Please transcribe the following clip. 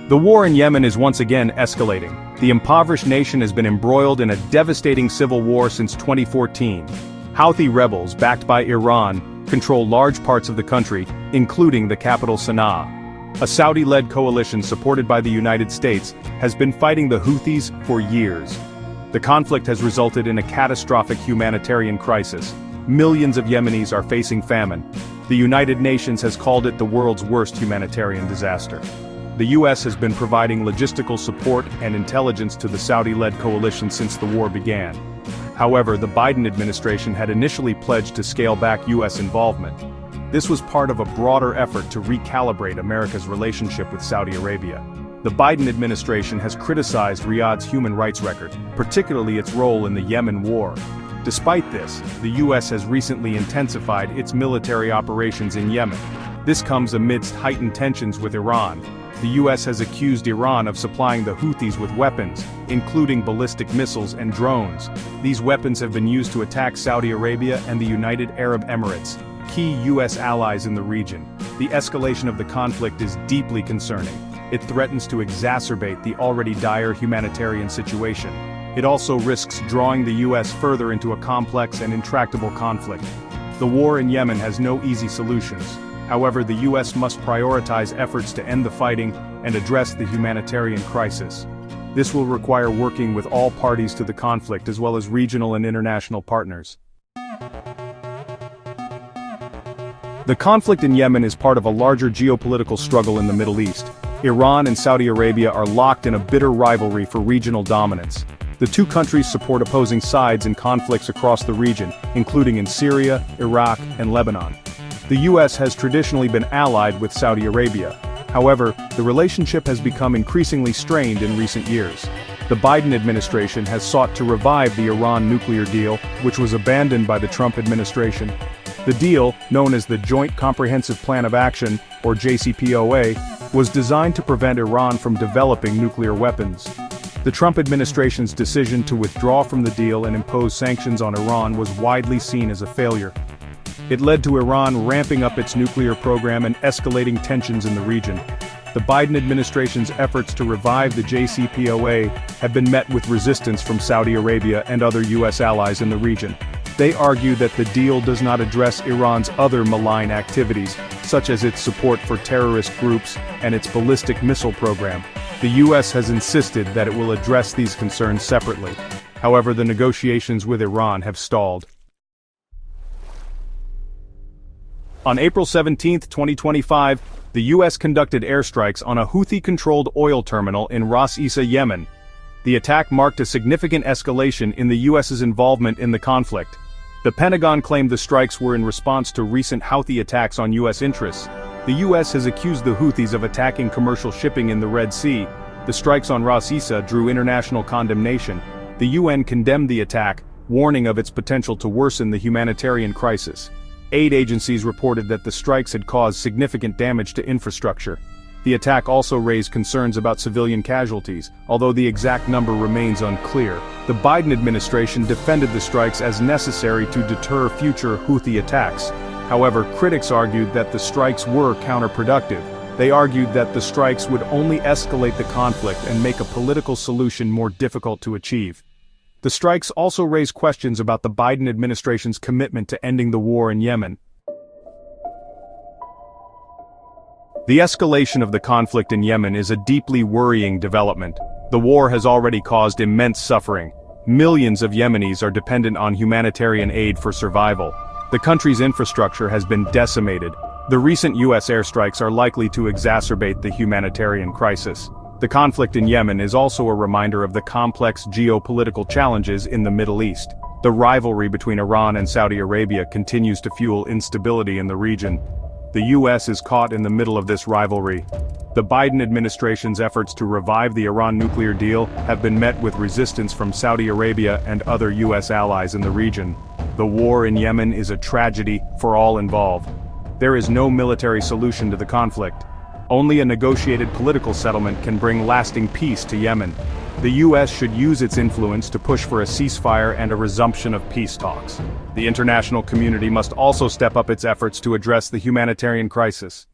The war in Yemen is once again escalating. The impoverished nation has been embroiled in a devastating civil war since 2014. Houthi rebels, backed by Iran, control large parts of the country, including the capital Sana'a. A Saudi-led coalition supported by the United States has been fighting the Houthis for years. The conflict has resulted in a catastrophic humanitarian crisis. Millions of Yemenis are facing famine. The United Nations has called it the world's worst humanitarian disaster. The US has been providing logistical support and intelligence to the Saudi-led coalition since the war began. However, the Biden administration had initially pledged to scale back US involvement. This was part of a broader effort to recalibrate America's relationship with Saudi Arabia. The Biden administration has criticized Riyadh's human rights record, particularly its role in the Yemen war. Despite this, the US has recently intensified its military operations in Yemen. This comes amidst heightened tensions with Iran. The US has accused Iran of supplying the Houthis with weapons, including ballistic missiles and drones. These weapons have been used to attack Saudi Arabia and the United Arab Emirates, key US allies in the region. The escalation of the conflict is deeply concerning. It threatens to exacerbate the already dire humanitarian situation. It also risks drawing the US further into a complex and intractable conflict. The war in Yemen has no easy solutions. However, the US must prioritize efforts to end the fighting and address the humanitarian crisis. This will require working with all parties to the conflict as well as regional and international partners. The conflict in Yemen is part of a larger geopolitical struggle in the Middle East. Iran and Saudi Arabia are locked in a bitter rivalry for regional dominance. The two countries support opposing sides in conflicts across the region, including in Syria, Iraq, and Lebanon. The US has traditionally been allied with Saudi Arabia. However, the relationship has become increasingly strained in recent years. The Biden administration has sought to revive the Iran nuclear deal, which was abandoned by the Trump administration. The deal, known as the Joint Comprehensive Plan of Action, or JCPOA, was designed to prevent Iran from developing nuclear weapons. The Trump administration's decision to withdraw from the deal and impose sanctions on Iran was widely seen as a failure. It led to Iran ramping up its nuclear program and escalating tensions in the region. The Biden administration's efforts to revive the JCPOA have been met with resistance from Saudi Arabia and other US allies in the region. They argue that the deal does not address Iran's other malign activities, such as its support for terrorist groups and its ballistic missile program. The US has insisted that it will address these concerns separately. However, the negotiations with Iran have stalled. On April 17, 2025, the US conducted airstrikes on a Houthi-controlled oil terminal in Ras Isa, Yemen. The attack marked a significant escalation in the US's involvement in the conflict. The Pentagon claimed the strikes were in response to recent Houthi attacks on US interests. The US has accused the Houthis of attacking commercial shipping in the Red Sea. The strikes on Ras Isa drew international condemnation. The UN condemned the attack, warning of its potential to worsen the humanitarian crisis. Aid agencies reported that the strikes had caused significant damage to infrastructure. The attack also raised concerns about civilian casualties, although the exact number remains unclear. The Biden administration defended the strikes as necessary to deter future Houthi attacks. However, critics argued that the strikes were counterproductive. They argued that the strikes would only escalate the conflict and make a political solution more difficult to achieve. The strikes also raise questions about the Biden administration's commitment to ending the war in Yemen. The escalation of the conflict in Yemen is a deeply worrying development. The war has already caused immense suffering. Millions of Yemenis are dependent on humanitarian aid for survival. The country's infrastructure has been decimated. The recent US airstrikes are likely to exacerbate the humanitarian crisis. The conflict in Yemen is also a reminder of the complex geopolitical challenges in the Middle East. The rivalry between Iran and Saudi Arabia continues to fuel instability in the region. The US is caught in the middle of this rivalry. The Biden administration's efforts to revive the Iran nuclear deal have been met with resistance from Saudi Arabia and other US allies in the region. The war in Yemen is a tragedy for all involved. There is no military solution to the conflict. Only a negotiated political settlement can bring lasting peace to Yemen. The US should use its influence to push for a ceasefire and a resumption of peace talks. The international community must also step up its efforts to address the humanitarian crisis.